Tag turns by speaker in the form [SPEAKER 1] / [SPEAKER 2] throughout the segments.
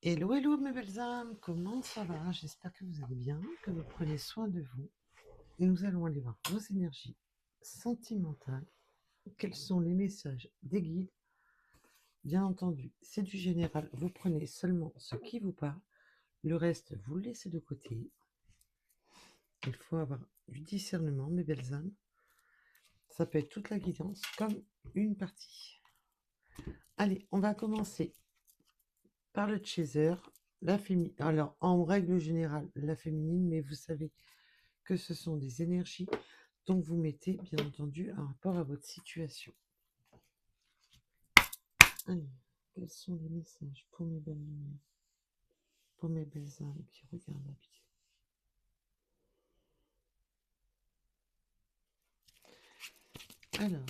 [SPEAKER 1] Hello, hello mes belles âmes, comment ça va? J'espère que vous allez bien, que vous prenez soin de vous. Et nous allons aller voir vos énergies sentimentales. Quels sont les messages des guides? Bien entendu, c'est du général. Vous prenez seulement ce qui vous parle. Le reste, vous le laissez de côté. Il faut avoir du discernement, mes belles âmes. Ça peut être toute la guidance comme une partie. Allez, on va commencer par le chaser, la féminine. Alors, en règle générale, la féminine, mais vous savez que ce sont des énergies, donc vous mettez bien entendu un rapport à votre situation. Allez, quels sont les messages pour mes belles lumières, pour mes belles âmes qui regardent la vidéo? Alors,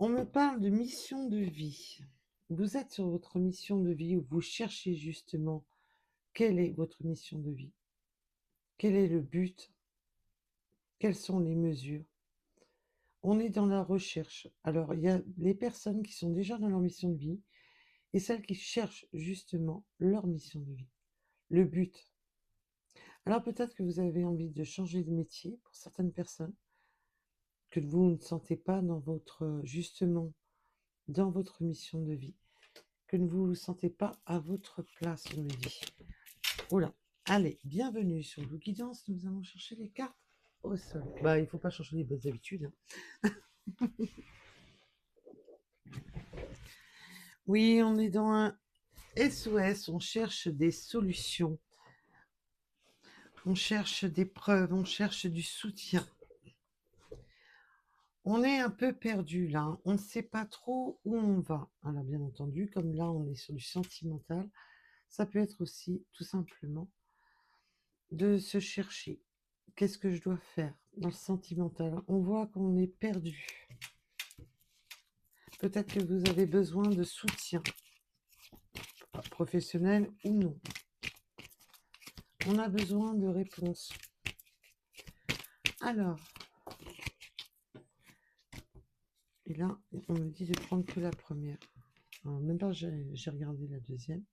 [SPEAKER 1] on me parle de mission de vie. Vous êtes sur votre mission de vie où vous cherchez justement quelle est votre mission de vie, quel est le but, quelles sont les mesures. On est dans la recherche. Alors, il y a les personnes qui sont déjà dans leur mission de vie et celles qui cherchent justement leur mission de vie, le but. Alors peut-être que vous avez envie de changer de métier pour certaines personnes, que vous ne sentez pas dans votre, justement, dans votre mission de vie, que vous ne vous sentez pas à votre place, on me dit. Oh là, allez, bienvenue sur Lou Guidance, nous allons chercher les cartes au sol. Bah, il ne faut pas changer les bonnes habitudes, hein. Oui, on est dans un SOS, on cherche des solutions, on cherche des preuves, on cherche du soutien. On est un peu perdu là, hein. On ne sait pas trop où on va. Alors bien entendu, comme là on est sur du sentimental, ça peut être aussi tout simplement de se chercher. Qu'est-ce que je dois faire dans le sentimental? On voit qu'on est perdu. Peut-être que vous avez besoin de soutien, professionnel ou non. On a besoin de réponses. Alors, et là, on me dit de prendre que la première. Alors, même pas, j'ai regardé la deuxième.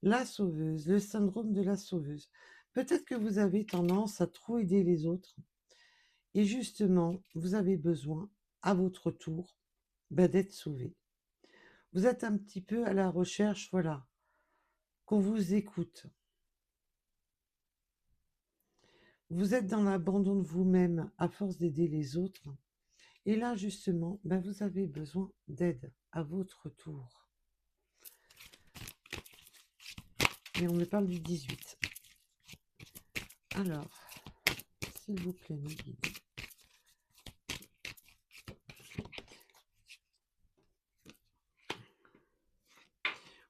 [SPEAKER 1] La sauveuse, le syndrome de la sauveuse. Peut-être que vous avez tendance à trop aider les autres et justement, vous avez besoin, à votre tour, d'être sauvé. Vous êtes un petit peu à la recherche, voilà, qu'on vous écoute. Vous êtes dans l'abandon de vous-même à force d'aider les autres. Et là, justement, vous avez besoin d'aide à votre tour. Et on me parle du 18. Alors, s'il vous plaît, mes guides.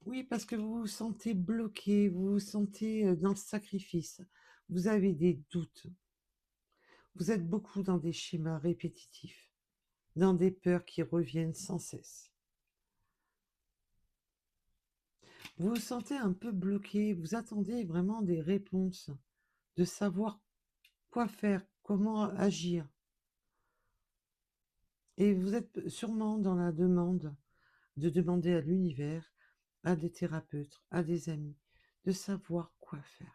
[SPEAKER 1] Oui, parce que vous vous sentez bloqué, vous vous sentez dans le sacrifice. Vous avez des doutes. Vous êtes beaucoup dans des schémas répétitifs, dans des peurs qui reviennent sans cesse. Vous vous sentez un peu bloqué, vous attendez vraiment des réponses, de savoir quoi faire, comment agir. Et vous êtes sûrement dans la demande de demander à l'univers, à des thérapeutes, à des amis, de savoir quoi faire.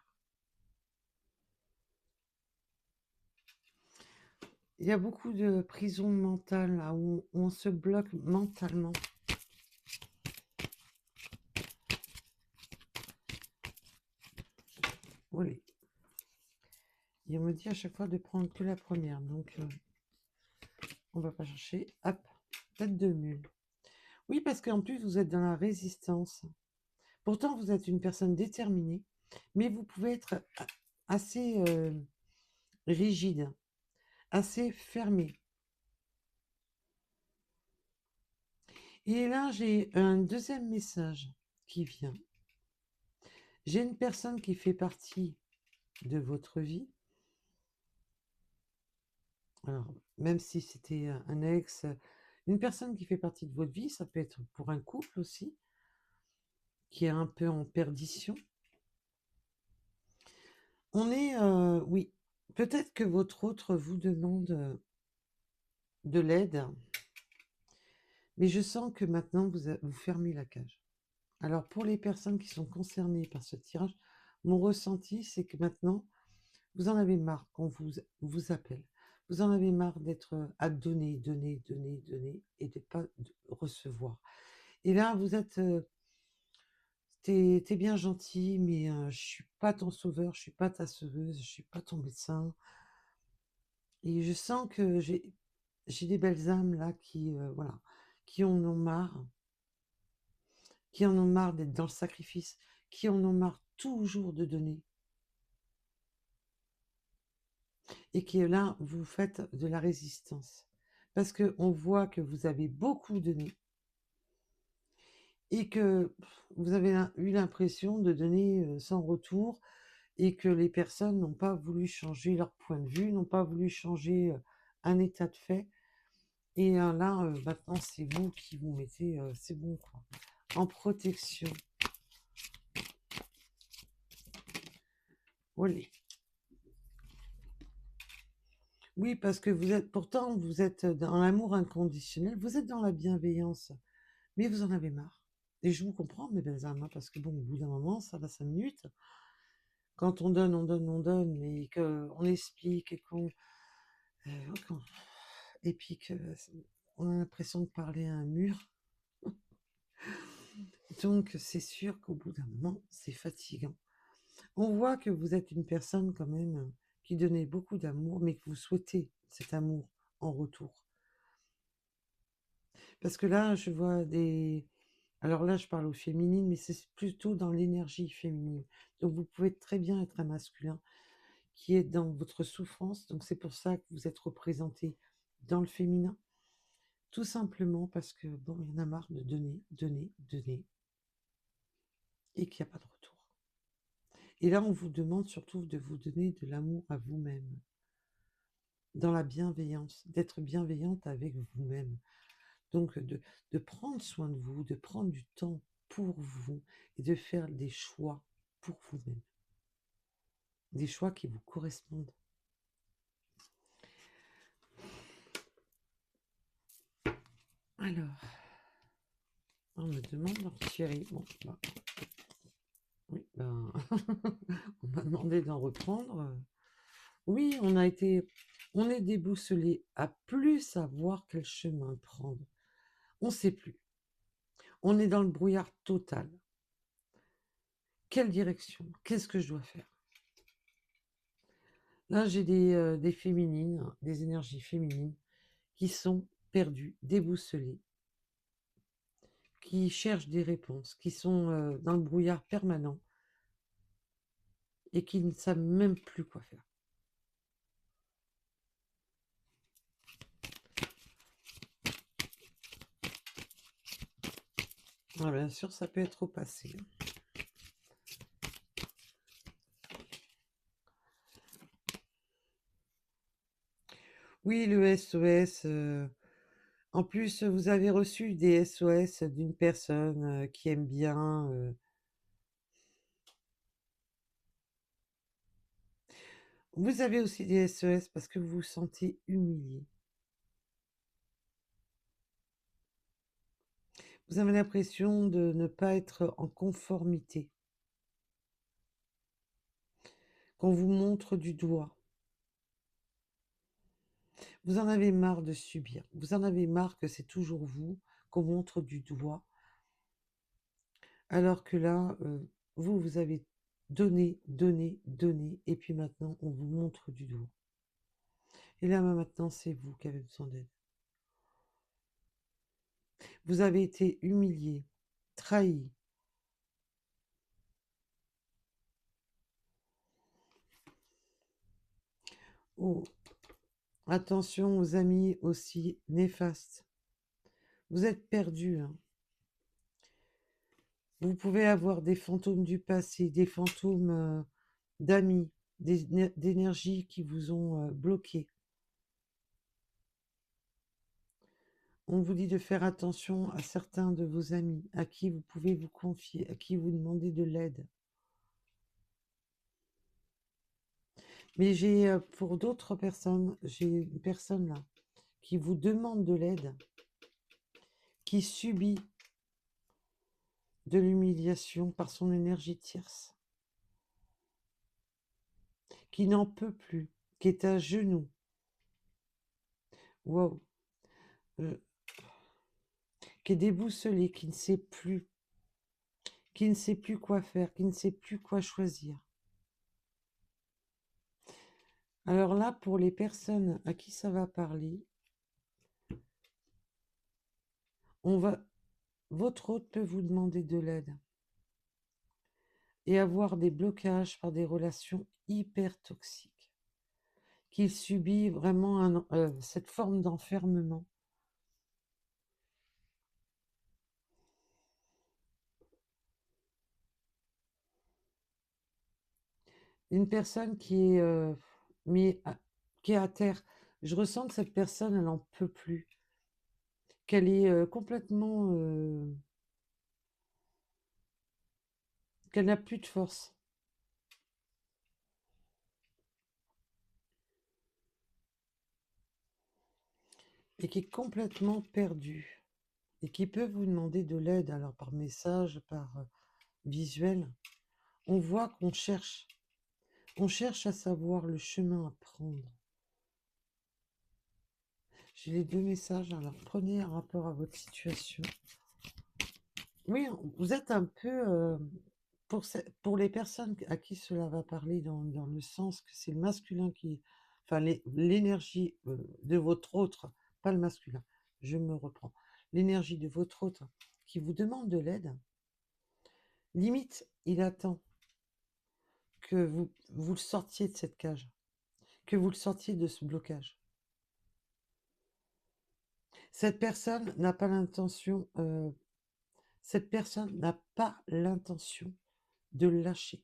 [SPEAKER 1] Il y a beaucoup de prisons mentales là, où on se bloque mentalement. Oui. Et on me dit à chaque fois de prendre que la première. Donc, on va pas chercher. Hop, tête de mule. Oui, parce qu'en plus, vous êtes dans la résistance. Pourtant, vous êtes une personne déterminée, mais vous pouvez être assez rigide, assez fermé. Et là, j'ai un deuxième message qui vient. J'ai une personne qui fait partie de votre vie. Alors, même si c'était un ex, une personne qui fait partie de votre vie, ça peut être pour un couple aussi, qui est un peu en perdition. On est, oui, peut-être que votre autre vous demande de l'aide, Mais je sens que maintenant, vous fermez la cage. Alors, pour les personnes qui sont concernées par ce tirage, mon ressenti, c'est que maintenant, vous en avez marre qu'on vous appelle. Vous en avez marre d'être à donner, donner, donner, donner et de pas recevoir. Et là, vous êtes, t'es bien gentil, mais je suis pas ton sauveur, je suis pas ta sauveuse, je suis pas ton médecin. Et je sens que j'ai des belles âmes là qui, voilà, qui en ont marre, qui en ont marre d'être dans le sacrifice, qui en ont marre toujours de donner. Et qui là, vous faites de la résistance. Parce que on voit que vous avez beaucoup donné et que vous avez eu l'impression de donner sans retour et que les personnes n'ont pas voulu changer leur point de vue, n'ont pas voulu changer un état de fait. Et là, maintenant, c'est vous qui vous mettez, c'est bon, quoi, en protection. Olé. Oui, parce que pourtant, vous êtes dans l'amour inconditionnel, vous êtes dans la bienveillance, mais vous en avez marre. Et je vous comprends, mes belles âmes, hein, parce que bon, au bout d'un moment, ça va 5 minutes. Quand on donne, on donne, on donne, et qu'on explique et qu'on- et puis que on a l'impression de parler à un mur. Donc, c'est sûr qu'au bout d'un moment, c'est fatigant. On voit que vous êtes une personne quand même qui donnait beaucoup d'amour, mais que vous souhaitez cet amour en retour. Parce que là, je vois des... Alors là, je parle au féminin, mais c'est plutôt dans l'énergie féminine. Donc vous pouvez très bien être un masculin qui est dans votre souffrance. Donc c'est pour ça que vous êtes représenté dans le féminin. Tout simplement parce que, bon, il y en a marre de donner, donner, donner, et qu'il n'y a pas de retour. Et là, on vous demande surtout de vous donner de l'amour à vous-même, dans la bienveillance, d'être bienveillante avec vous-même. Donc, de prendre soin de vous, de prendre du temps pour vous et de faire des choix pour vous-même. Des choix qui vous correspondent. Alors, on me demande d'en Bon, bah, oui, ben, on m'a demandé d'en reprendre. Oui, on est déboussolé à plus savoir quel chemin prendre. On ne sait plus. On est dans le brouillard total. Quelle direction? Qu'est-ce que je dois faire? Là, j'ai des féminines, des énergies féminines qui sont perdues, déboussolées, qui cherchent des réponses, qui sont dans le brouillard permanent et qui ne savent même plus quoi faire. Ah, bien sûr, ça peut être au passé. Oui, le SOS. En plus, vous avez reçu des SOS d'une personne qui aime bien. Vous avez aussi des SOS parce que vous vous sentez humilié. Vous avez l'impression de ne pas être en conformité, qu'on vous montre du doigt. Vous en avez marre de subir. Vous en avez marre que c'est toujours vous qu'on montre du doigt. Alors que là, vous avez donné, donné, donné, et puis maintenant, on vous montre du doigt. Et là, maintenant, c'est vous qui avez besoin d'aide. Vous avez été humilié, trahi. Oh, attention aux amis aussi néfastes. Vous êtes perdu, hein. Vous pouvez avoir des fantômes du passé, des fantômes d'amis, d'énergies qui vous ont bloqué. On vous dit de faire attention à certains de vos amis, à qui vous pouvez vous confier, à qui vous demandez de l'aide. Mais j'ai pour d'autres personnes, j'ai une personne là qui vous demande de l'aide, qui subit de l'humiliation par son énergie tierce, qui n'en peut plus, qui est à genoux. Wow. Euh, qui est déboussolé, qui ne sait plus quoi faire, qui ne sait plus quoi choisir. Alors là, pour les personnes à qui ça va parler, votre hôte peut vous demander de l'aide et avoir des blocages par des relations hyper toxiques, qu'il subit vraiment cette forme d'enfermement. Une personne qui est à terre. Je ressens que cette personne, elle n'en peut plus, qu'elle est complètement, qu'elle n'a plus de force et qui est complètement perdue et qui peut vous demander de l'aide, alors par message, par visuel. On voit on cherche à savoir le chemin à prendre. J'ai les deux messages, alors prenez un rapport à votre situation. Oui, vous êtes un peu, pour les personnes à qui cela va parler, dans le sens que c'est le masculin qui, enfin l'énergie de votre autre, pas le masculin, je me reprends, l'énergie de votre autre qui vous demande de l'aide, limite, il attend que vous le sortiez de cette cage, que vous le sortiez de ce blocage. Cette personne n'a pas l'intention, cette personne n'a pas l'intention de le lâcher.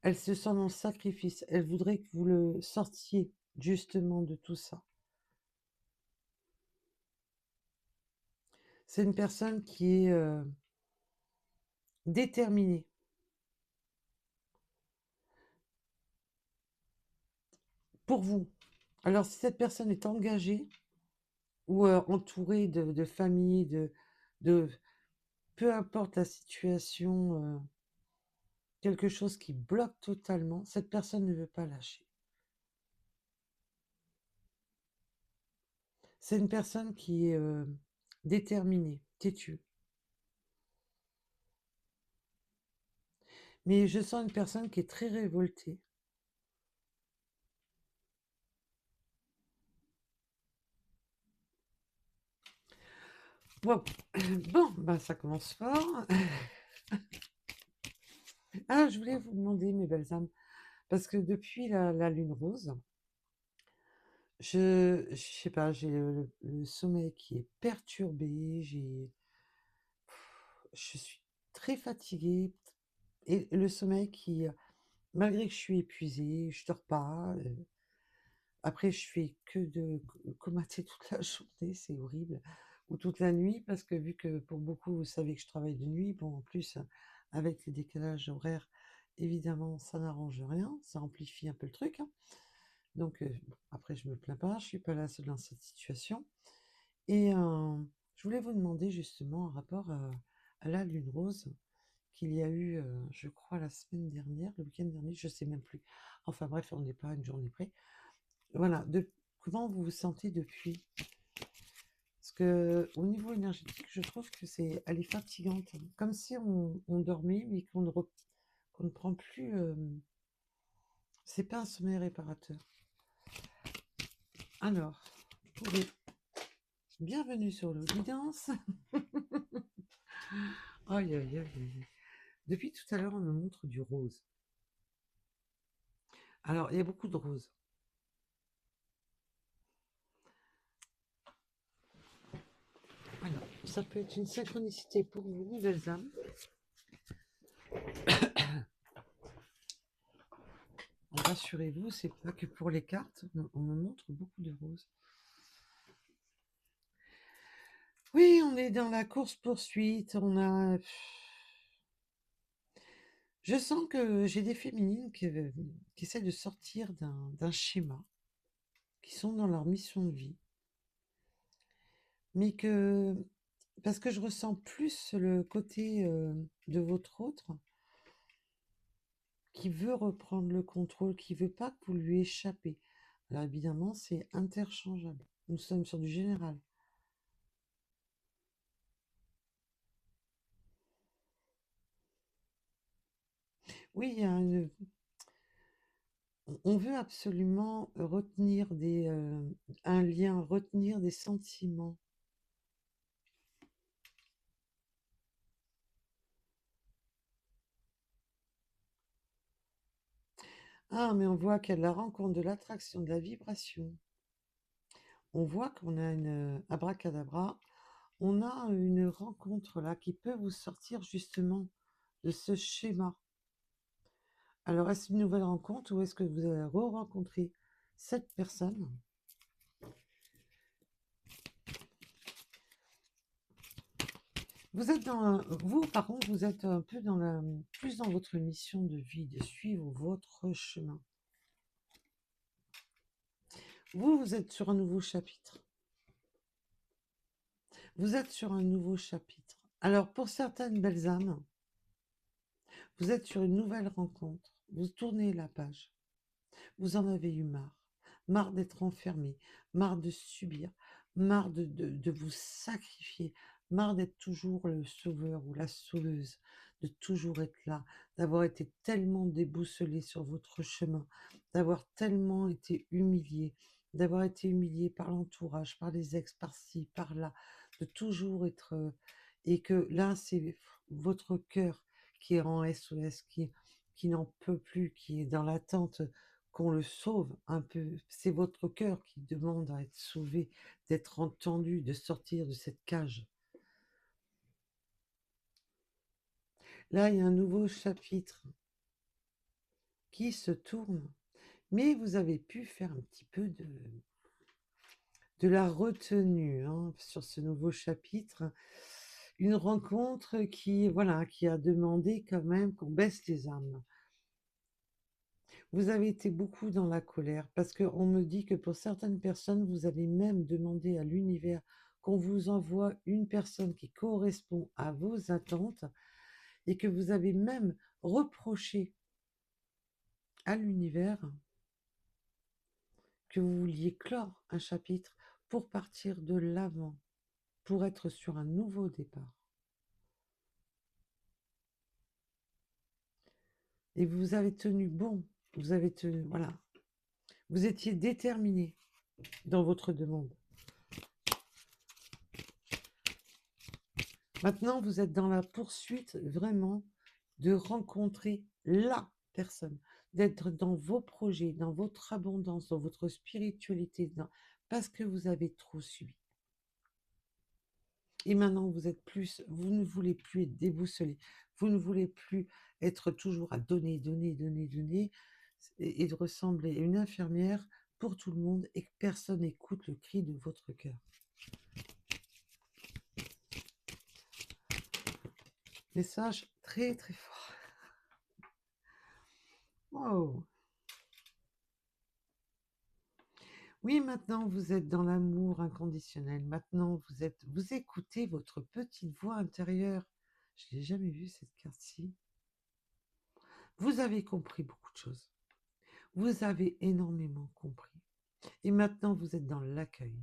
[SPEAKER 1] Elle se sent dans le sacrifice. Elle voudrait que vous le sortiez justement de tout ça. C'est une personne qui est déterminée. Pour vous. Alors, si cette personne est engagée ou entourée de famille, de peu importe la situation, quelque chose qui bloque totalement, cette personne ne veut pas lâcher. C'est une personne qui est déterminée, têtue. Mais je sens une personne qui est très révoltée. Wow. Bon, ben ça commence fort. Ah, je voulais vous demander, mes belles âmes, parce que depuis la lune rose, je sais pas, j'ai le sommeil qui est perturbé, je suis très fatiguée, et le sommeil qui, malgré que je suis épuisée, je dors pas. Après, je fais que de comater toute la journée, c'est horrible, ou toute la nuit, parce que vu que pour beaucoup, vous savez que je travaille de nuit, bon, en plus, avec les décalages horaires, évidemment, ça n'arrange rien, ça amplifie un peu le truc, hein. Donc, bon, après, je me plains pas, je suis pas la seule dans cette situation. Et je voulais vous demander justement, en rapport à la lune rose, qu'il y a eu, je crois, la semaine dernière, le week-end dernier, je sais même plus. Enfin bref, on n'est pas à une journée près. Voilà, comment vous vous sentez depuis? Parce que au niveau énergétique, je trouve que elle est fatigante, comme si on dormait, mais qu'on ne prend plus. C'est pas un sommeil réparateur. Alors, bienvenue sur le guidance. Aïe, aïe, aïe, aïe. Depuis tout à l'heure, on me montre du rose. Alors, il y a beaucoup de roses. Alors, ça peut être une synchronicité pour vous, nouvelles âmes. Rassurez-vous, c'est pas que pour les cartes, on me montre beaucoup de roses. Oui, on est dans la course-poursuite, Je sens que j'ai des féminines qui essaient de sortir d'un schéma, qui sont dans leur mission de vie. mais que parce que je ressens plus le côté, de votre autre qui veut reprendre le contrôle, qui veut pas que vous lui échappez. Alors évidemment, c'est interchangeable. Nous sommes sur du général. Oui, il y a on veut absolument retenir un lien, retenir des sentiments. Ah, mais on voit qu'il y a de la rencontre, de l'attraction, de la vibration. On voit qu'on a une abracadabra, on a une rencontre là qui peut vous sortir justement de ce schéma. Alors, est-ce une nouvelle rencontre ou est-ce que vous allez re-rencontrer cette personne? Vous, par contre, vous êtes un peu plus dans votre mission de vie, de suivre votre chemin. Vous êtes sur un nouveau chapitre. Vous êtes sur un nouveau chapitre. Alors, pour certaines belles âmes, vous êtes sur une nouvelle rencontre. Vous tournez la page. Vous en avez eu marre. Marre d'être enfermé, marre de subir, marre de vous sacrifier, marre d'être toujours le sauveur ou la sauveuse, de toujours être là, d'avoir été tellement déboussolé sur votre chemin, d'avoir tellement été humilié, d'avoir été humilié par l'entourage, par les ex, par-ci, par-là, de toujours être... et que là, c'est votre cœur qui est en SOS, qui n'en peut plus, qui est dans l'attente qu'on le sauve un peu. C'est votre cœur qui demande à être sauvé, d'être entendu, de sortir de cette cage. Là, il y a un nouveau chapitre qui se tourne, mais vous avez pu faire un petit peu de la retenue hein, sur ce nouveau chapitre. Une rencontre qui, voilà, qui a demandé quand même qu'on baisse les armes. Vous avez été beaucoup dans la colère parce qu'on me dit que pour certaines personnes, vous avez même demandé à l'univers qu'on vous envoie une personne qui correspond à vos attentes et que vous avez même reproché à l'univers que vous vouliez clore un chapitre pour partir de l'avant, pour être sur un nouveau départ. Et vous avez tenu bon, vous avez tenu, voilà, vous étiez déterminé dans votre demande. Maintenant, vous êtes dans la poursuite vraiment de rencontrer la personne, d'être dans vos projets, dans votre abondance, dans votre spiritualité, parce que vous avez trop subi. Et maintenant, vous ne voulez plus être déboussolé, vous ne voulez plus être toujours à donner, donner, donner, donner, et de ressembler à une infirmière pour tout le monde et que personne n'écoute le cri de votre cœur. Message très très fort. Wow. Oui, maintenant vous êtes dans l'amour inconditionnel. Maintenant vous écoutez votre petite voix intérieure. Je l'ai jamais vue cette carte-ci. Vous avez compris beaucoup de choses. Vous avez énormément compris. Et maintenant vous êtes dans l'accueil.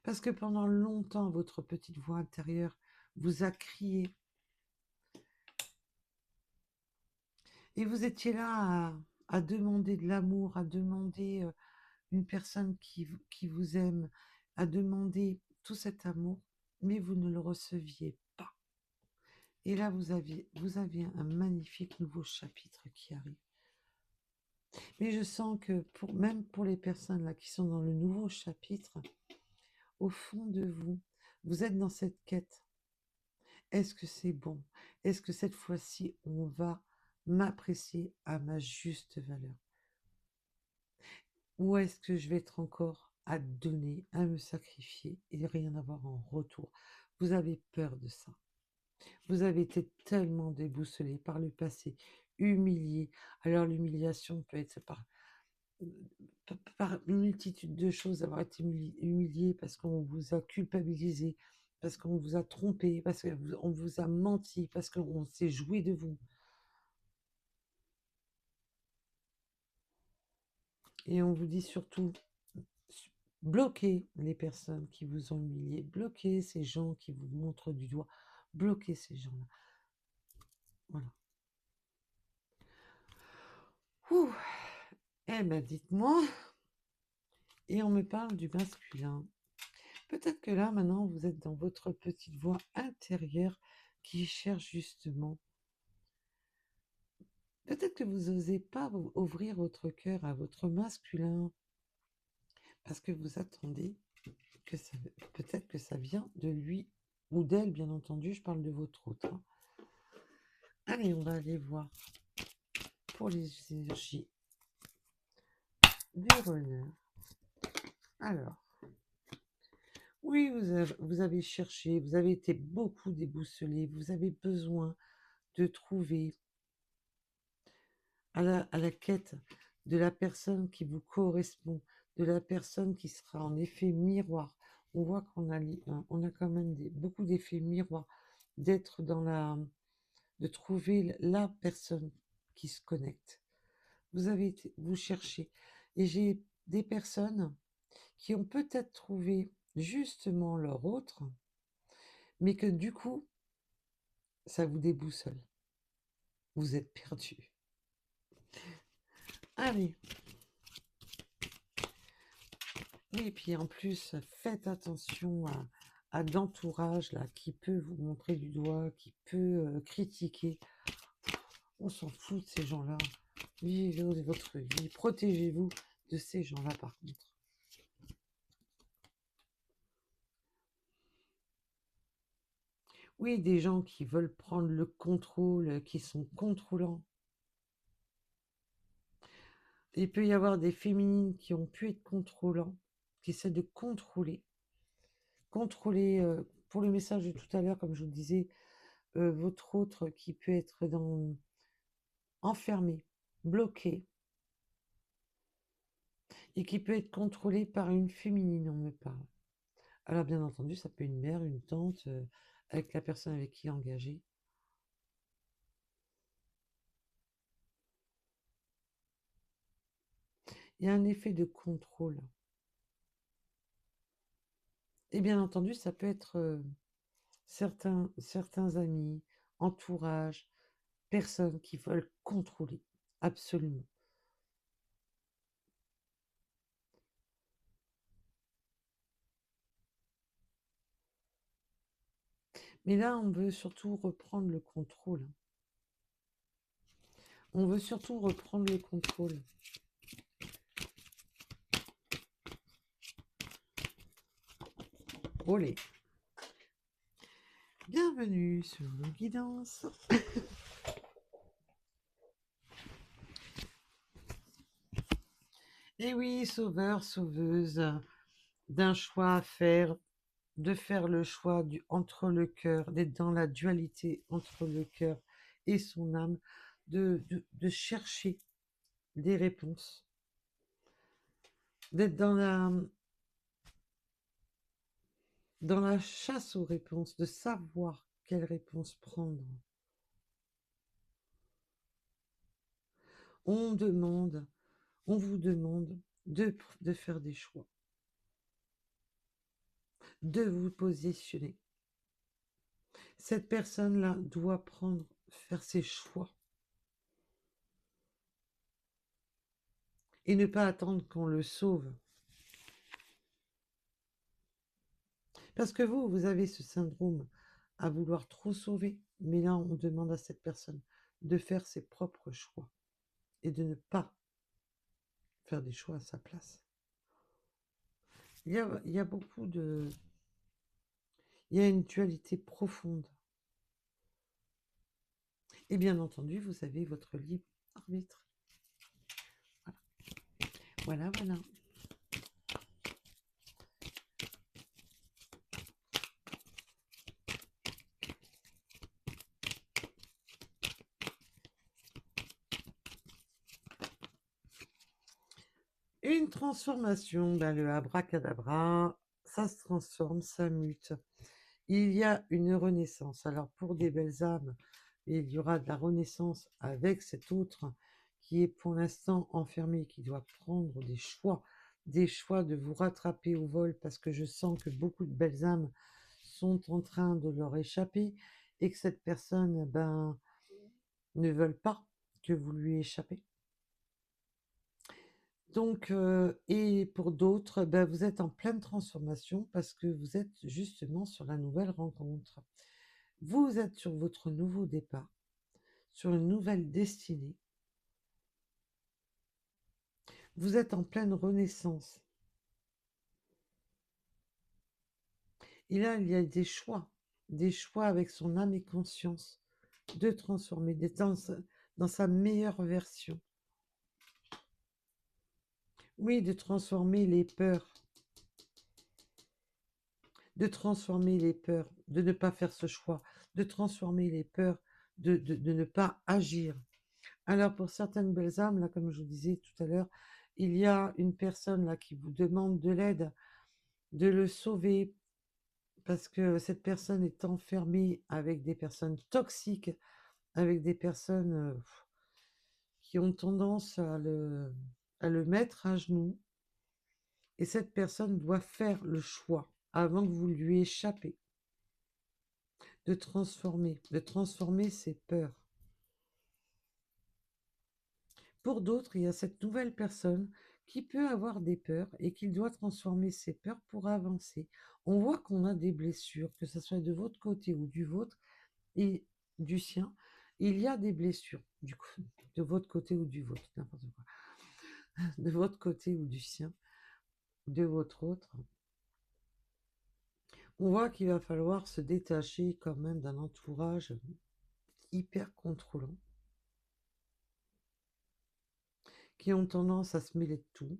[SPEAKER 1] Parce que pendant longtemps, votre petite voix intérieure vous a crié. Et vous étiez là à demander de l'amour, à demander une personne qui vous aime, à demander tout cet amour, mais vous ne le receviez pas. Et là, vous avez un magnifique nouveau chapitre qui arrive. Mais je sens que même pour les personnes là qui sont dans le nouveau chapitre, au fond de vous, vous êtes dans cette quête. Est-ce que c'est bon? Est-ce que cette fois-ci, on va m'apprécier à ma juste valeur? Ou est-ce que je vais être encore à donner, à me sacrifier et rien avoir en retour? Vous avez peur de ça. Vous avez été tellement déboussolé par le passé, humilié. Alors l'humiliation peut être par une multitude de choses, d'avoir été humilié parce qu'on vous a culpabilisé, parce qu'on vous a trompé, parce qu'on vous a menti, parce qu'on s'est joué de vous. Et on vous dit surtout, bloquez les personnes qui vous ont humilié, bloquez ces gens qui vous montrent du doigt, bloquez ces gens-là. Voilà. Ouh. Eh ben, dites-moi, et on me parle du masculin. Peut-être que là, maintenant, vous êtes dans votre petite voix intérieure qui cherche justement. Peut-être que vous n'osez pas ouvrir votre cœur à votre masculin parce que vous attendez que ça, peut-être que ça vient de lui ou d'elle, bien entendu. Je parle de votre autre. Hein. Allez, on va aller voir pour les énergies du renard. Alors, oui, vous avez cherché, vous avez été beaucoup déboussolé, vous avez besoin de trouver à la quête de la personne qui vous correspond, de la personne qui sera en effet miroir. On voit on a quand même beaucoup d'effets miroirs, d'être dans de trouver la personne qui se connecte. Vous cherchez. Et j'ai des personnes qui ont peut-être trouvé justement leur autre, mais que du coup, ça vous déboussole. Vous êtes perdu. Allez. Oui, et puis en plus, faites attention à l'entourage là, qui peut vous montrer du doigt, qui peut critiquer. On s'en fout de ces gens-là. Vivez votre vie. Protégez-vous de ces gens-là, par contre. Oui, des gens qui veulent prendre le contrôle, qui sont contrôlants. Il peut y avoir des féminines qui ont pu être contrôlants, qui essaient de contrôler. Contrôler, pour le message de tout à l'heure, comme je vous le disais, votre autre qui peut être enfermé, bloqué, et qui peut être contrôlé par une féminine, on me parle. Alors bien entendu, ça peut être une mère, une tante, avec la personne avec qui est engagé. Il y a un effet de contrôle. Et bien entendu, ça peut être certains amis, entourage, personnes qui veulent contrôler, absolument. Mais là, on veut surtout reprendre le contrôle. On veut surtout reprendre le contrôle. Olé. Bienvenue sur nos guidances. Et oui, sauveur, sauveuse d'un choix à faire, de faire le choix entre le cœur, d'être dans la dualité entre le cœur et son âme, de chercher des réponses, d'être dans la chasse aux réponses, de savoir quelle réponse prendre. On vous demande de faire des choix, de vous positionner. Cette personne-là doit faire ses choix. Et ne pas attendre qu'on le sauve. Parce que vous avez ce syndrome à vouloir trop sauver, mais là, on demande à cette personne de faire ses propres choix et de ne pas faire des choix à sa place. Il y a beaucoup de... Il y a une dualité profonde. Et bien entendu, vous avez votre libre arbitre. Voilà, voilà. Une transformation, ben, le abracadabra, ça se transforme, ça mute. Il y a une renaissance. Alors pour des belles âmes, il y aura de la renaissance avec cet autre qui est pour l'instant enfermé, qui doit prendre des choix de vous rattraper au vol parce que je sens que beaucoup de belles âmes sont en train de leur échapper et que cette personne, ben, ne veulent pas que vous lui échappez. Donc, et pour d'autres, ben, vous êtes en pleine transformation parce que vous êtes justement sur la nouvelle rencontre. Vous êtes sur votre nouveau départ, sur une nouvelle destinée. Vous êtes en pleine renaissance. Et là, il y a des choix avec son âme et conscience, de transformer, d'être dans sa meilleure version. Oui, de transformer les peurs, de transformer les peurs, de ne pas faire ce choix, de transformer les peurs, de ne pas agir. Alors pour certaines belles âmes, là, comme je vous disais tout à l'heure, il y a une personne là qui vous demande de l'aide, de le sauver, parce que cette personne est enfermée avec des personnes toxiques, avec des personnes qui ont tendance à le mettre à genoux. Et cette personne doit faire le choix, avant que vous lui échappez, de transformer ses peurs. Pour d'autres, il y a cette nouvelle personne qui peut avoir des peurs et qui doit transformer ses peurs pour avancer. On voit qu'on a des blessures, que ce soit de votre côté ou du vôtre et du sien. Il y a des blessures, du coup, de votre côté ou du vôtre, n'importe quoi. De votre côté ou du sien, de votre autre. On voit qu'il va falloir se détacher quand même d'un entourage hyper contrôlant, qui ont tendance à se mêler de tout,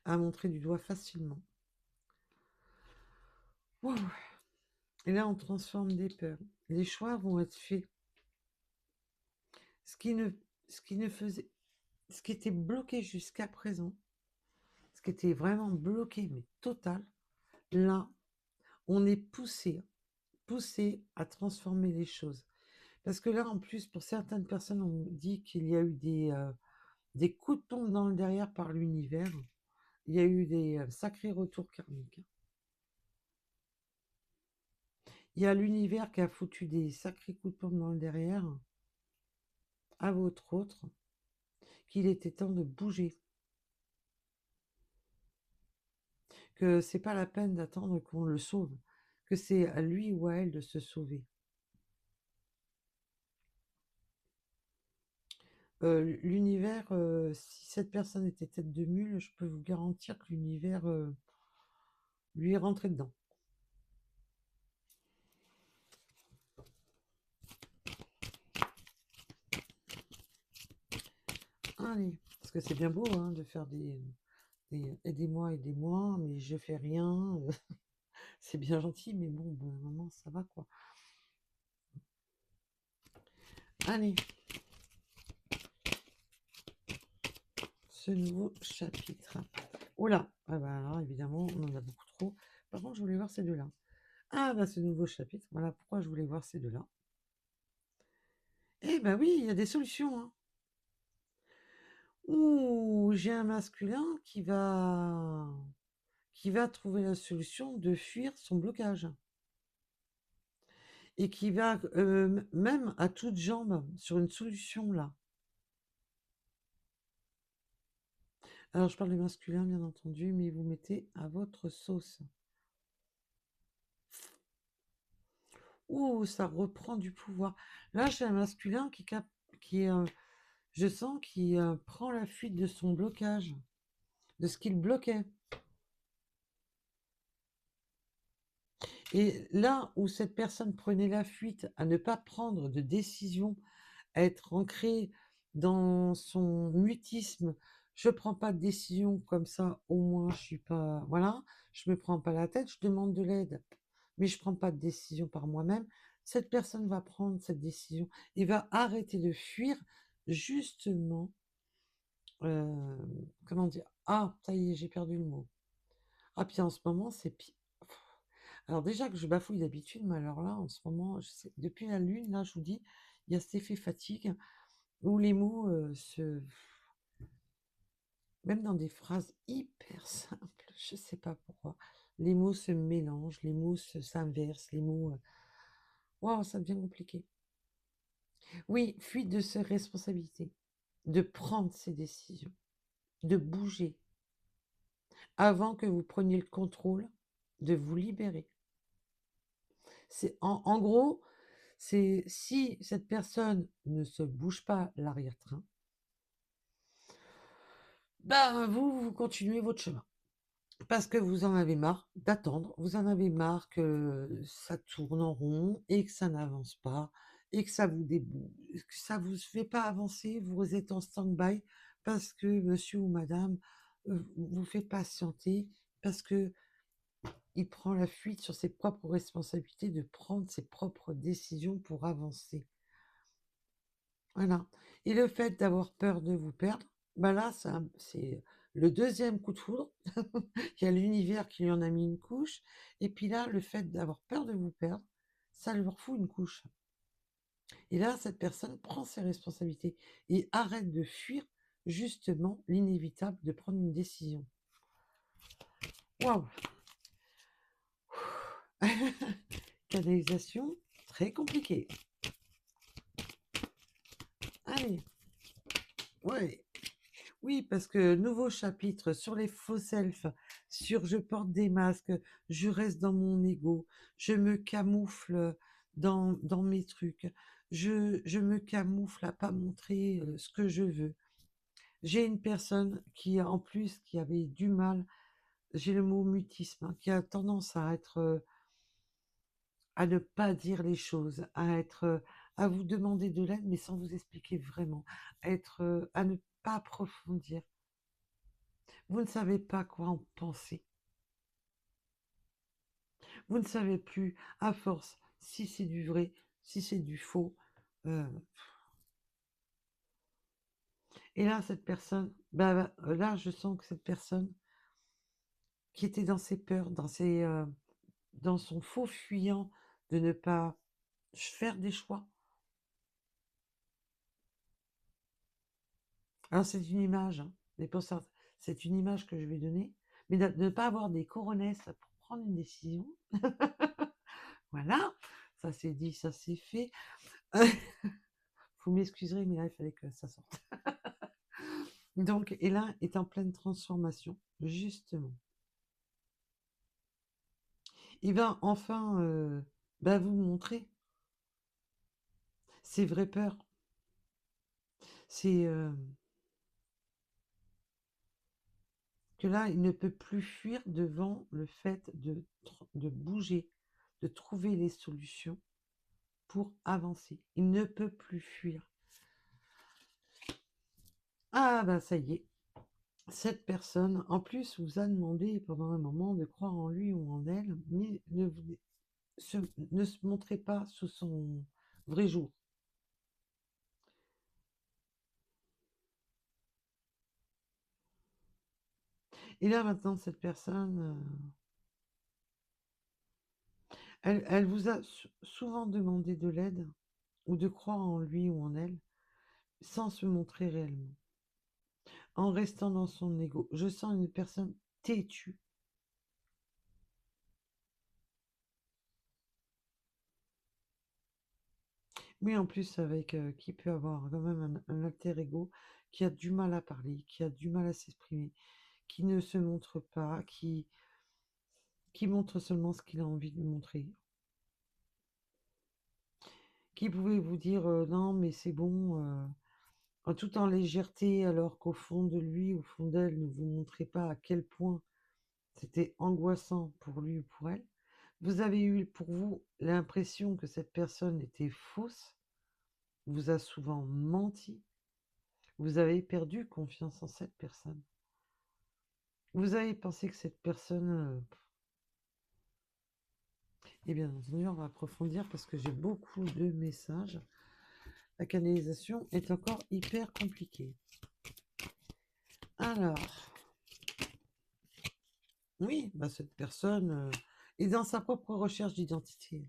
[SPEAKER 1] à montrer du doigt facilement. Wow. Et là, on transforme des peurs. Les choix vont être faits. Ce qui ne, ce qui ne faisait, ce qui était bloqué jusqu'à présent, ce qui était vraiment bloqué, mais total, là, on est poussé à transformer les choses. Parce que là, en plus, pour certaines personnes, on dit qu'il y a eu des coups de pompe dans le derrière par l'univers. Il y a eu des sacrés retours karmiques. Il y a l'univers qui a foutu des sacrés coups de pompe dans le derrière à votre autre, qu'il était temps de bouger. Que c'est pas la peine d'attendre qu'on le sauve, que c'est à lui ou à elle de se sauver. L'univers, si cette personne était tête de mule, je peux vous garantir que l'univers lui est rentré dedans. Allez, parce que c'est bien beau hein, de faire des aidez-moi, aidez-moi, mais je fais rien. C'est bien gentil, mais bon, ben, maman, ça va quoi. Allez, ce nouveau chapitre. Oh là, ah bah alors évidemment, on en a beaucoup trop. Par contre, je voulais voir ces deux-là. Ah bah ce nouveau chapitre, voilà pourquoi je voulais voir ces deux-là. Eh ben oui, il y a des solutions. Hein. Ouh, j'ai un masculin qui va trouver la solution de fuir son blocage. Et qui va même à toutes jambes sur une solution là. Alors je parle du masculin bien entendu, mais vous mettez à votre sauce. Ouh, ça reprend du pouvoir. Là, j'ai un masculin qui je sens, qui prend la fuite de son blocage, de ce qu'il bloquait. Et là où cette personne prenait la fuite à ne pas prendre de décision, à être ancrée dans son mutisme, je prends pas de décision comme ça, au moins je suis pas, voilà, je me prends pas la tête, je demande de l'aide, mais je prends pas de décision par moi-même. Cette personne va prendre cette décision et va arrêter de fuir justement comment dire? Ah, ça y est, j'ai perdu le mot. Ah, puis en ce moment, c'est pi alors déjà que je bafouille d'habitude, mais alors là, en ce moment, je sais depuis la lune, là, je vous dis, il y a cet effet fatigue où les mots, se même dans des phrases hyper simples, je sais pas pourquoi, les mots se mélangent, les mots s'inversent, les mots, waouh, ça devient compliqué. Oui, fuite de ses responsabilités, de prendre ses décisions, de bouger avant que vous preniez le contrôle, de vous libérer. C'est en gros, c'est si cette personne ne se bouge pas l'arrière-train, ben vous continuez votre chemin. Parce que vous en avez marre d'attendre, vous en avez marre que ça tourne en rond et que ça n'avance pas et que ça vous que ça vous fait pas avancer, vous êtes en stand-by parce que monsieur ou madame vous fait patienter parce que il prend la fuite sur ses propres responsabilités de prendre ses propres décisions pour avancer. Voilà. Et le fait d'avoir peur de vous perdre, bah là, c'est le deuxième coup de foudre. Il y a l'univers qui lui en a mis une couche. Et puis là, le fait d'avoir peur de vous perdre, ça lui refout une couche. Et là, cette personne prend ses responsabilités et arrête de fuir justement l'inévitable de prendre une décision. Waouh! Canalisation, très compliquée. Allez, ouais. Oui, parce que nouveau chapitre sur les faux selfs, sur je porte des masques, je reste dans mon ego, je me camoufle dans mes trucs, je me camoufle à pas montrer ce que je veux. J'ai une personne qui, en plus, qui avait du mal, j'ai le mot mutisme, hein, qui a tendance à être, à ne pas dire les choses, à être, à vous demander de l'aide, mais sans vous expliquer vraiment, à être, à ne pas approfondir. Vous ne savez pas quoi en penser. Vous ne savez plus, à force, si c'est du vrai, si c'est du faux. euh, et là, cette personne, là, je sens que cette personne qui était dans ses peurs, dans son faux fuyant de ne pas faire des choix. Alors, c'est une image, hein, mais pour ça, c'est une image que je vais donner, mais de ne pas avoir des coronesses pour prendre une décision. Voilà, ça c'est dit, ça c'est fait. Vous m'excuserez, mais là, il fallait que ça sorte. Donc, Hélène est en pleine transformation, justement. Il va enfin vous montrer ses vraies peurs. C'est que là, il ne peut plus fuir devant le fait de bouger, de trouver les solutions pour avancer. Il ne peut plus fuir. Ah bah ça y est, cette personne, en plus, vous a demandé pendant un moment de croire en lui ou en elle, mais ne se montrez pas sous son vrai jour. Et là maintenant, cette personne, elle vous a souvent demandé de l'aide ou de croire en lui ou en elle sans se montrer réellement, en restant dans son ego. Je sens une personne têtue. Mais en plus, avec qui peut avoir quand même un alter ego qui a du mal à parler, qui a du mal à s'exprimer, qui ne se montre pas, qui montre seulement ce qu'il a envie de montrer, qui pouvait vous dire non, mais c'est bon, tout en légèreté, alors qu'au fond de lui, au fond d'elle, ne vous montrez pas à quel point c'était angoissant pour lui ou pour elle. Vous avez eu pour vous l'impression que cette personne était fausse, vous a souvent menti, vous avez perdu confiance en cette personne. Vous avez pensé que cette personne... Et bien entendu, on va approfondir parce que j'ai beaucoup de messages. La canalisation est encore hyper compliquée. Alors, oui, bah, cette personne est dans sa propre recherche d'identité,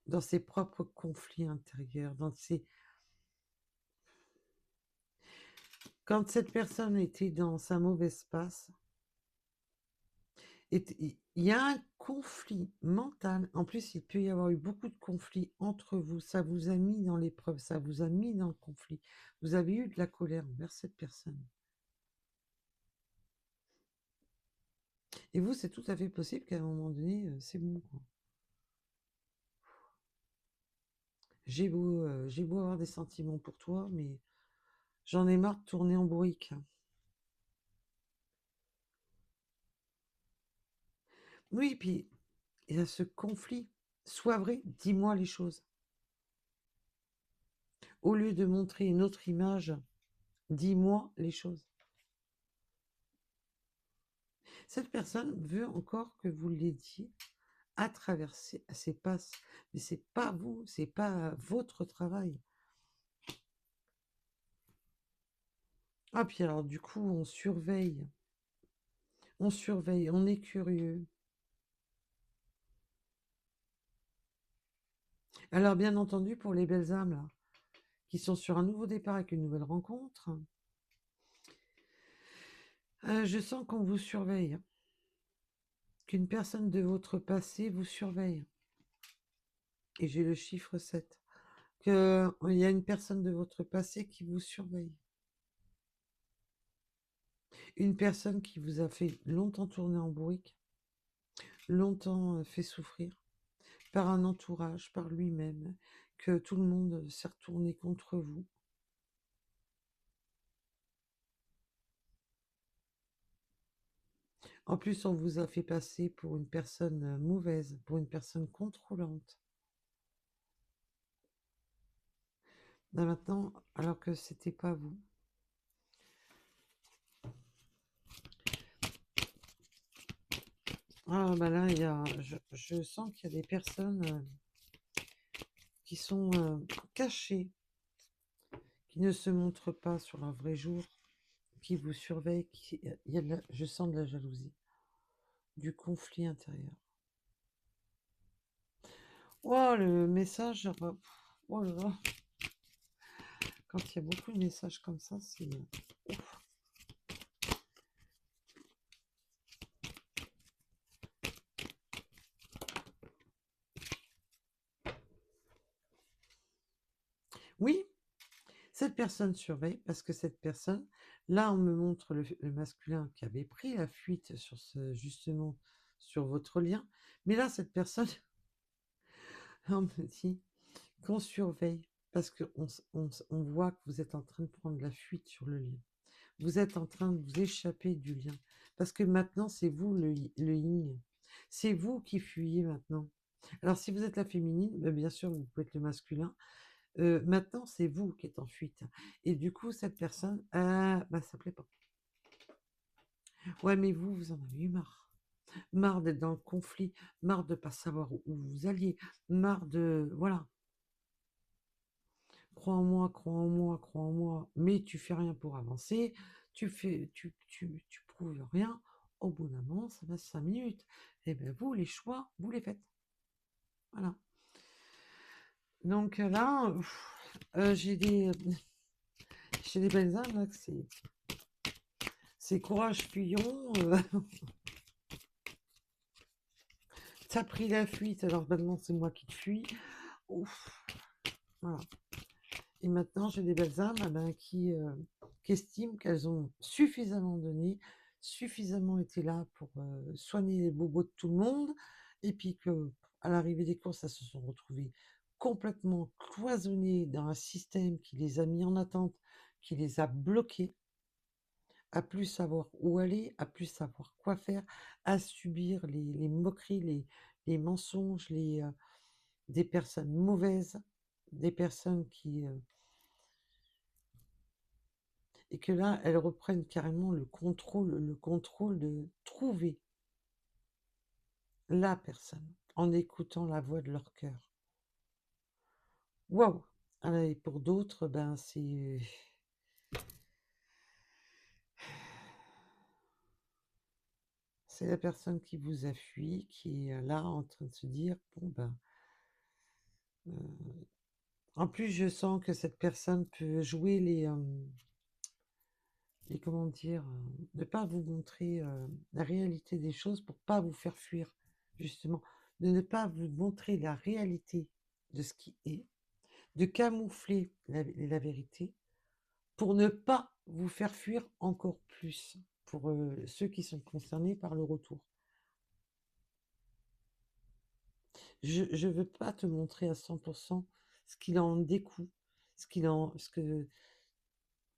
[SPEAKER 1] dans ses propres conflits intérieurs, quand cette personne était dans sa mauvaise passe, il y a un conflit mental. En plus, il peut y avoir eu beaucoup de conflits entre vous. Ça vous a mis dans l'épreuve, ça vous a mis dans le conflit. Vous avez eu de la colère envers cette personne. Et vous, c'est tout à fait possible qu'à un moment donné, c'est bon, quoi. J'ai beau avoir des sentiments pour toi, mais j'en ai marre de tourner en bourrique. Oui, puis il y a ce conflit. Sois vrai, dis-moi les choses. Au lieu de montrer une autre image, dis-moi les choses. Cette personne veut encore que vous l'aidiez à traverser ses passes. Mais c'est pas vous, c'est pas votre travail. Ah, puis alors, du coup, on surveille, on est curieux. Alors, bien entendu, pour les belles âmes, là, qui sont sur un nouveau départ avec une nouvelle rencontre, je sens qu'on vous surveille, qu'une personne de votre passé vous surveille. Et j'ai le chiffre 7. Qu'il y a une personne de votre passé qui vous surveille. Une personne qui vous a fait longtemps tourner en bourrique, longtemps fait souffrir, par un entourage, par lui-même, que tout le monde s'est retourné contre vous. En plus, on vous a fait passer pour une personne mauvaise, pour une personne contrôlante. Là maintenant, alors que c'était pas vous. Ah bah là, je sens qu'il y a des personnes qui sont cachées, qui ne se montrent pas sur leur vrai jour, qui vous surveillent, je sens de la jalousie, du conflit intérieur. Oh, le message, oh là là, quand il y a beaucoup de messages comme ça, c'est... ouf. Oui, cette personne surveille parce que cette personne, là, on me montre le masculin qui avait pris la fuite sur justement, sur votre lien. Mais là, cette personne, on me dit qu'on surveille parce on voit que vous êtes en train de prendre la fuite sur le lien. Vous êtes en train de vous échapper du lien. Parce que maintenant, c'est vous le yin. C'est vous qui fuyez maintenant. Alors, si vous êtes la féminine, ben, bien sûr, vous pouvez être le masculin. Maintenant, c'est vous qui êtes en fuite. Et du coup, cette personne, bah, ça plaît pas. Ouais, mais vous en avez eu marre. Marre d'être dans le conflit, marre de pas savoir où vous alliez, marre de... Voilà. Crois en moi, crois en moi, crois en moi, mais tu fais rien pour avancer, tu prouves rien. Au bout d'un moment, ça passe 5 minutes. Et bien, vous, les choix, vous les faites. Voilà. Donc là, j'ai des belles âmes, là, que c'est courage fuyons. T'as pris la fuite, alors maintenant c'est moi qui te fuis. Ouf. Voilà. Et maintenant j'ai des belles âmes ben, qui estiment qu'elles ont suffisamment donné, suffisamment été là pour soigner les bobos de tout le monde, et puis que à l'arrivée des courses, elles se sont retrouvées complètement cloisonnées dans un système qui les a mis en attente, qui les a bloquées, à plus savoir où aller, à plus savoir quoi faire, à subir les moqueries, les mensonges, des personnes mauvaises, des personnes et que là, elles reprennent carrément le contrôle de trouver la personne en écoutant la voix de leur cœur. Waouh! Ah, et pour d'autres, ben C'est la personne qui vous a fui, qui est là en train de se dire, bon ben, en plus je sens que cette personne peut jouer les comment dire, ne pas vous montrer la réalité des choses pour pas vous faire fuir, justement, de ne pas vous montrer la réalité de ce qui est, de camoufler la vérité pour ne pas vous faire fuir encore plus, pour ceux qui sont concernés par le retour. Je veux pas te montrer à 100% ce qu'il en découle,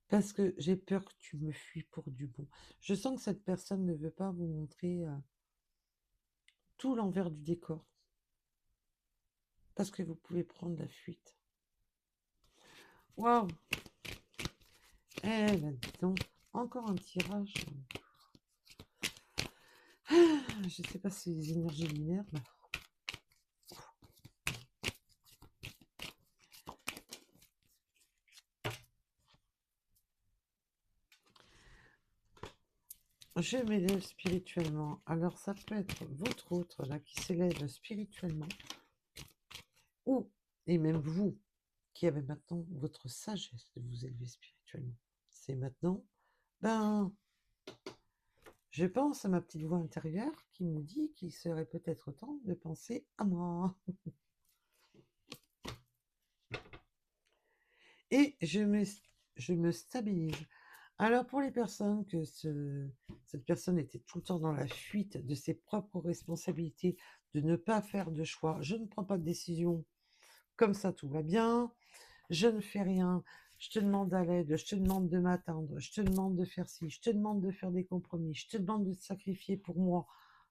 [SPEAKER 1] parce que j'ai peur que tu me fuis pour du bon. Je sens que cette personne ne veut pas vous montrer tout l'envers du décor, parce que vous pouvez prendre la fuite. Waouh! Eh ben dis donc, encore un tirage. Je sais pas si c'est les énergies lunaires. Je m'élève spirituellement. Alors ça peut être votre autre là qui s'élève spirituellement, ou, et même vous, qui avez maintenant votre sagesse de vous élever spirituellement. C'est maintenant, ben, je pense à ma petite voix intérieure qui me dit qu'il serait peut-être temps de penser à moi. Et je me stabilise. Alors pour les personnes que cette personne était tout le temps dans la fuite de ses propres responsabilités, de ne pas faire de choix, je ne prends pas de décision, comme ça tout va bien, je ne fais rien, je te demande à l'aide, je te demande de m'attendre, je te demande de faire ci, je te demande de faire des compromis, je te demande de te sacrifier pour moi,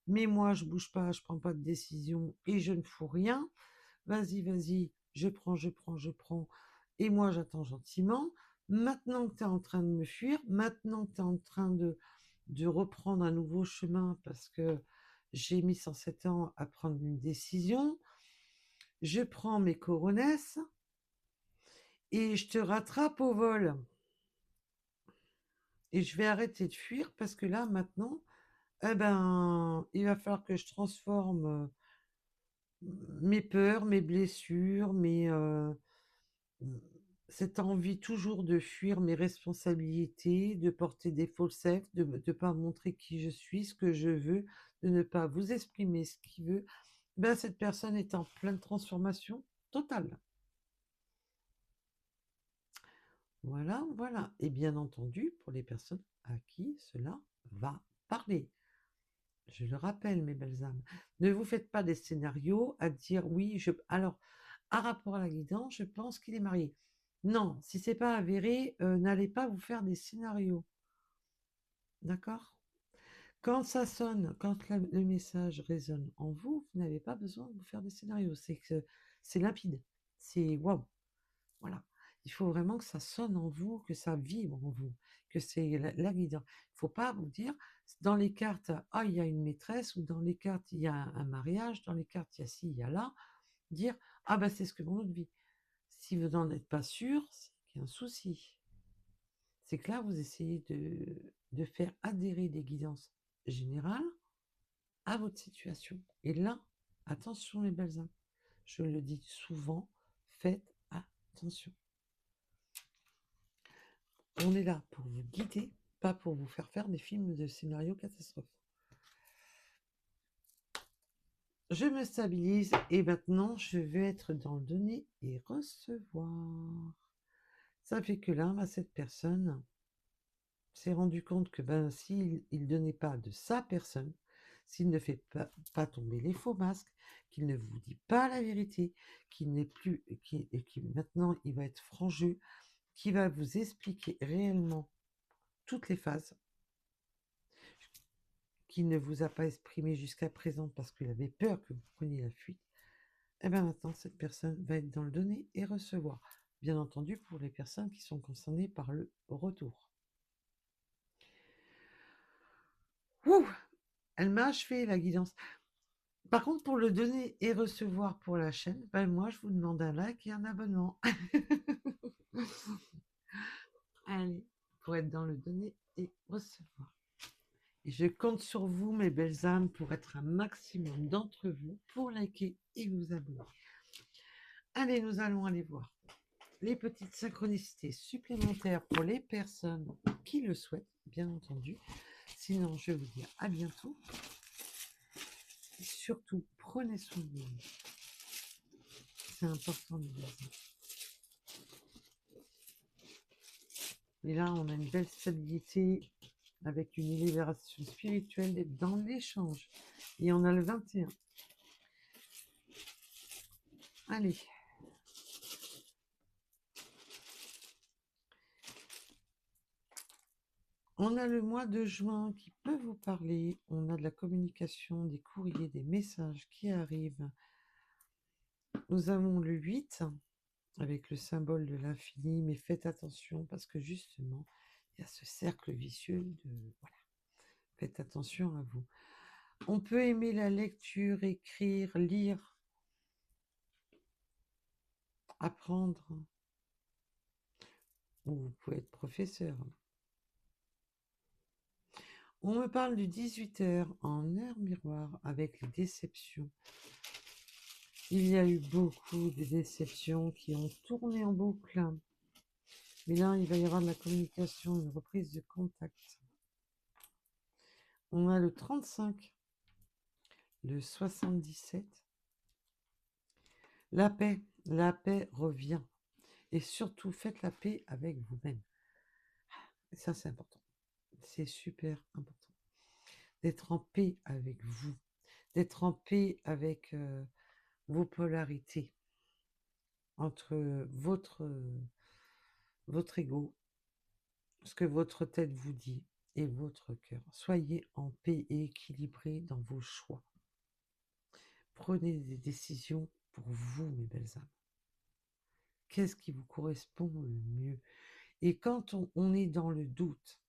[SPEAKER 1] mais moi je bouge pas, je prends pas de décision et je ne fous rien. Vas-y, vas-y, je prends, et moi j'attends gentiment. Maintenant que tu es en train de me fuir, maintenant que tu es en train de reprendre un nouveau chemin parce que j'ai mis 107 ans à prendre une décision, je prends mes coronesses et je te rattrape au vol. Et je vais arrêter de fuir parce que là, maintenant, eh ben, il va falloir que je transforme mes peurs, mes blessures, cette envie toujours de fuir mes responsabilités, de porter des faux selfs, de ne pas montrer qui je suis, ce que je veux, de ne pas vous exprimer ce qu'il veut. Ben, cette personne est en pleine transformation totale. Voilà, voilà. Et bien entendu, pour les personnes à qui cela va parler. Je le rappelle, mes belles âmes, ne vous faites pas des scénarios à dire oui, alors, à rapport à la guidance, je pense qu'il est marié. Non, si c'est pas avéré, n'allez pas vous faire des scénarios. D'accord? Quand ça sonne, quand le message résonne en vous, vous n'avez pas besoin de vous faire des scénarios. C'est que c'est limpide. C'est waouh. Voilà. Il faut vraiment que ça sonne en vous, que ça vibre en vous, que c'est la guidance. Il ne faut pas vous dire, dans les cartes, ah, il y a une maîtresse, ou dans les cartes, il y a un mariage, dans les cartes, il y a ci, il y a là, dire, ah ben c'est ce que mon autre vit. Si vous n'en êtes pas sûr, c'est qu'il y a un souci. C'est que là, vous essayez de faire adhérer des guidances générales à votre situation. Et là, attention les belles âmes. Je le dis souvent, faites attention. On est là pour vous guider, pas pour vous faire des films de scénario catastrophe. Je me stabilise et maintenant je vais être dans le donner et recevoir. Ça fait que là, cette personne s'est rendu compte que s'il ne donnait pas de sa personne, s'il ne fait pas tomber les faux masques, qu'il ne vous dit pas la vérité, qu'il n'est plus, et qui maintenant il va être franc jeu, qui va vous expliquer réellement toutes les phases, qu'il ne vous a pas exprimé jusqu'à présent parce qu'il avait peur que vous preniez la fuite, et bien maintenant cette personne va être dans le donner et recevoir. Bien entendu pour les personnes qui sont concernées par le retour. Ouh, elle m'a achevé la guidance. Par contre, pour le donner et recevoir pour la chaîne, moi je vous demande un like et un abonnement. Allez, pour être dans le donner et recevoir. Et je compte sur vous, mes belles âmes, pour être un maximum d'entre vous, pour liker et vous abonner. Allez, nous allons aller voir les petites synchronicités supplémentaires pour les personnes qui le souhaitent, bien entendu. Sinon, je vais vous dire à bientôt. Et surtout, prenez soin de vous. C'est important de le dire. Et là, on a une belle stabilité avec une libération spirituelle d'être dans l'échange. Et on a le 21. Allez. On a le mois de juin qui peut vous parler. On a de la communication, des courriers, des messages qui arrivent. Nous avons le 8 avec le symbole de l'infini, mais faites attention parce que justement, il y a ce cercle vicieux de... Voilà, faites attention à vous. On peut aimer la lecture, écrire, lire, apprendre, ou vous pouvez être professeur. On me parle du 18h en heure miroir avec les déceptions. Il y a eu beaucoup de déceptions qui ont tourné en boucle. Mais là, il va y avoir de la communication, une reprise de contact. On a le 35, le 77. La paix revient. Et surtout, faites la paix avec vous-même. Et ça, c'est important. C'est super important. D'être en paix avec vous. D'être en paix avec vos polarités. Entre votre ego, ce que votre tête vous dit, et votre cœur. Soyez en paix et équilibré dans vos choix. Prenez des décisions pour vous, mes belles âmes. Qu'est-ce qui vous correspond le mieux? Et quand on est dans le doute,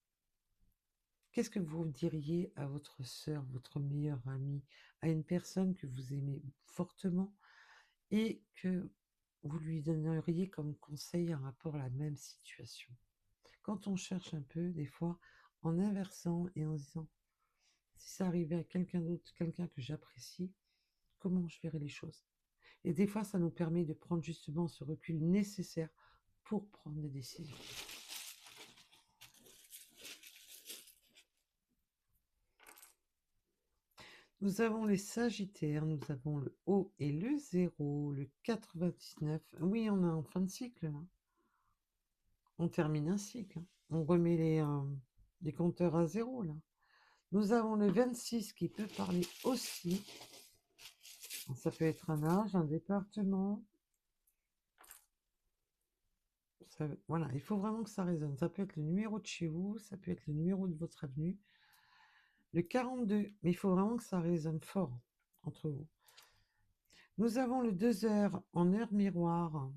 [SPEAKER 1] qu'est-ce que vous diriez à votre sœur, votre meilleure amie, à une personne que vous aimez fortement et que vous lui donneriez comme conseil en rapport à la même situation? Quand on cherche un peu, des fois, en inversant et en disant, si ça arrivait à quelqu'un d'autre, quelqu'un que j'apprécie, comment je verrais les choses? Et des fois, ça nous permet de prendre justement ce recul nécessaire pour prendre des décisions. Nous avons les Sagittaires, nous avons le haut et le 0, le 99. Oui, on est en fin de cycle, là. On termine un cycle. On remet les compteurs à zéro, là. Nous avons le 26 qui peut parler aussi. Ça peut être un âge, un département. Voilà, il faut vraiment que ça résonne. Ça peut être le numéro de chez vous, ça peut être le numéro de votre avenue. Le 42, mais il faut vraiment que ça résonne fort entre vous. Nous avons le 2 heures en heure miroir.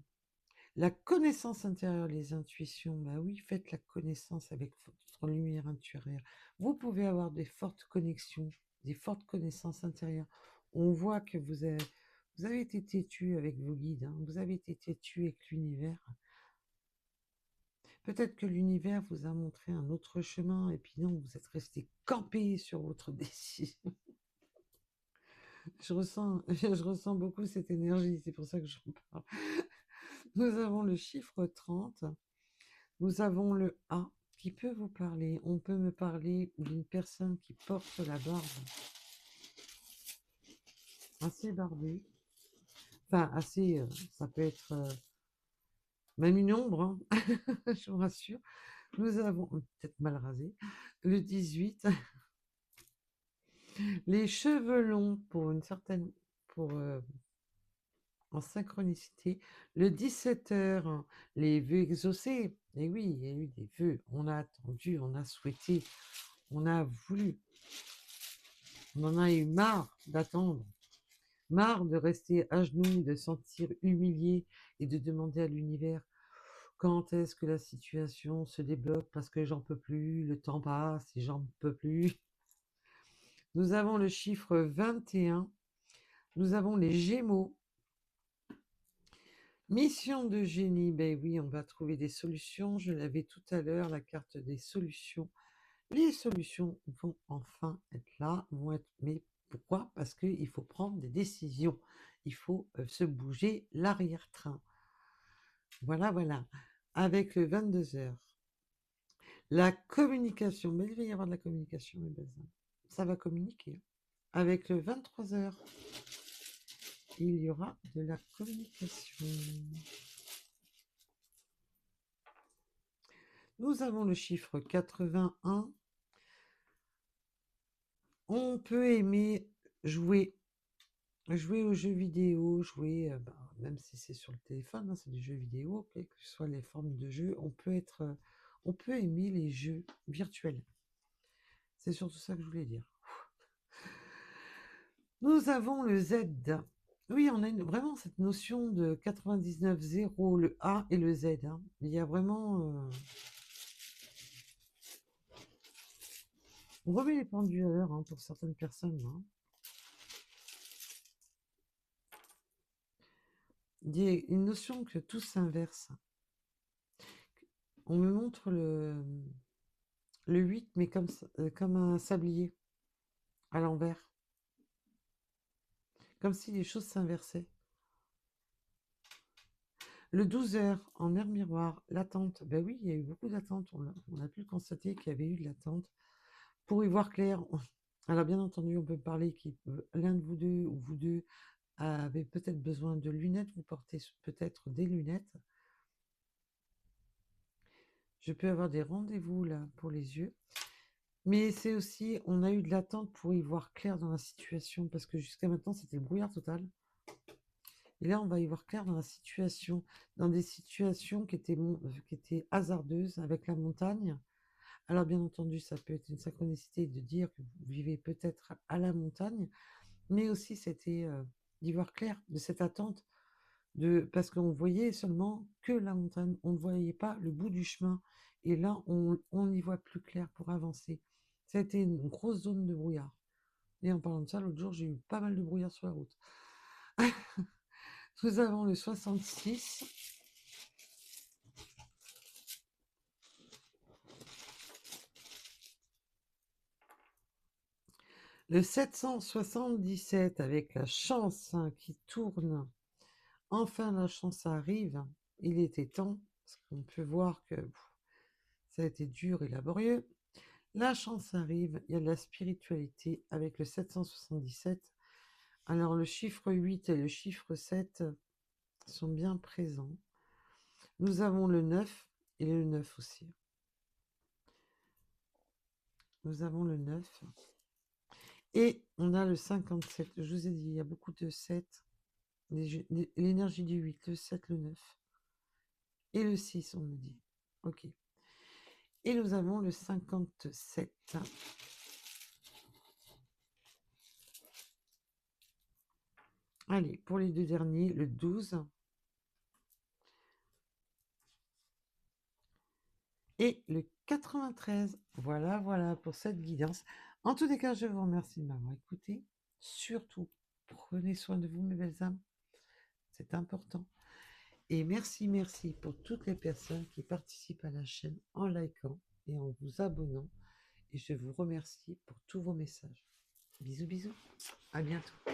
[SPEAKER 1] La connaissance intérieure, les intuitions, bah oui, faites la connaissance avec votre lumière intérieure. Vous pouvez avoir des fortes connexions, des fortes connaissances intérieures. On voit que vous avez été têtu avec vos guides, hein, vous avez été têtu avec l'univers. Peut-être que l'univers vous a montré un autre chemin et puis non, vous êtes resté campé sur votre décision. Je ressens beaucoup cette énergie, c'est pour ça que j'en parle. Nous avons le chiffre 30. Nous avons le A qui peut vous parler. On peut me parler d'une personne qui porte la barbe. Assez barbue. Enfin, assez, ça peut être même une ombre, hein, je vous rassure. Nous avons, peut-être mal rasé, le 18. Les cheveux longs pour une certaine... pour en synchronicité. Le 17h, hein, les vœux exaucés. Et oui, il y a eu des vœux. On a attendu, on a souhaité, on a voulu. On en a eu marre d'attendre. Marre de rester à genoux, de se sentir humilié et de demander à l'univers quand est-ce que la situation se débloque parce que j'en peux plus, le temps passe et j'en peux plus. Nous avons le chiffre 21. Nous avons les Gémeaux. Mission de génie, ben oui, on va trouver des solutions. Je l'avais tout à l'heure, la carte des solutions. Les solutions vont enfin être là, vont être mais pourquoi? Parce qu'il faut prendre des décisions. Il faut, se bouger l'arrière-train. Voilà, voilà. Avec le 22h, la communication, mais il va y avoir de la communication, mes belles âmes. Ça va communiquer. Avec le 23h, il y aura de la communication. Nous avons le chiffre 81. On peut aimer jouer aux jeux vidéo, même si c'est sur le téléphone, hein, c'est des jeux vidéo, quelles que soient les formes de jeux, on peut aimer les jeux virtuels. C'est surtout ça que je voulais dire. Nous avons le Z. Oui, on a vraiment cette notion de 99,0, le A et le Z, hein. Il y a vraiment... On remet les pendules à l'heure, hein, pour certaines personnes, hein. Il y a une notion que tout s'inverse. On me montre le 8, mais comme un sablier à l'envers. Comme si les choses s'inversaient. Le 12h en mer miroir, l'attente. Ben oui, il y a eu beaucoup d'attentes. On a pu constater qu'il y avait eu de l'attente. Pour y voir clair, alors bien entendu, on peut parler que l'un de vous deux ou vous deux avez peut-être besoin de lunettes. Vous portez peut-être des lunettes. Je peux avoir des rendez-vous là pour les yeux. Mais c'est aussi, on a eu de l'attente pour y voir clair dans la situation, parce que jusqu'à maintenant, c'était le brouillard total. Et là, on va y voir clair dans la situation, dans des situations qui étaient hasardeuses avec la montagne. Alors, bien entendu, ça peut être une synchronicité de dire que vous vivez peut-être à la montagne, mais aussi c'était d'y voir clair de cette attente, parce qu'on voyait seulement que la montagne, on ne voyait pas le bout du chemin. Et là, on y voit plus clair pour avancer. Ça a été une grosse zone de brouillard. Et en parlant de ça, l'autre jour, j'ai eu pas mal de brouillard sur la route. Nous avons le 66. Le 777 avec la chance, hein, qui tourne. Enfin, la chance arrive. Il était temps, parce qu'on peut voir que ça a été dur et laborieux. La chance arrive, il y a de la spiritualité avec le 777. Alors le chiffre 8 et le chiffre 7 sont bien présents. Nous avons le 9 et le 9 aussi. Nous avons le 9. Et on a le 57. Je vous ai dit, il y a beaucoup de 7. L'énergie du 8, le 7, le 9. Et le 6, on me dit. Ok. Et nous avons le 57. Allez, pour les deux derniers, le 12. Et le 93. Voilà, voilà pour cette guidance. En tous les cas, je vous remercie de m'avoir écouté. Surtout, prenez soin de vous, mes belles âmes. C'est important. Et merci, merci pour toutes les personnes qui participent à la chaîne en likant et en vous abonnant. Et je vous remercie pour tous vos messages. Bisous, bisous. À bientôt.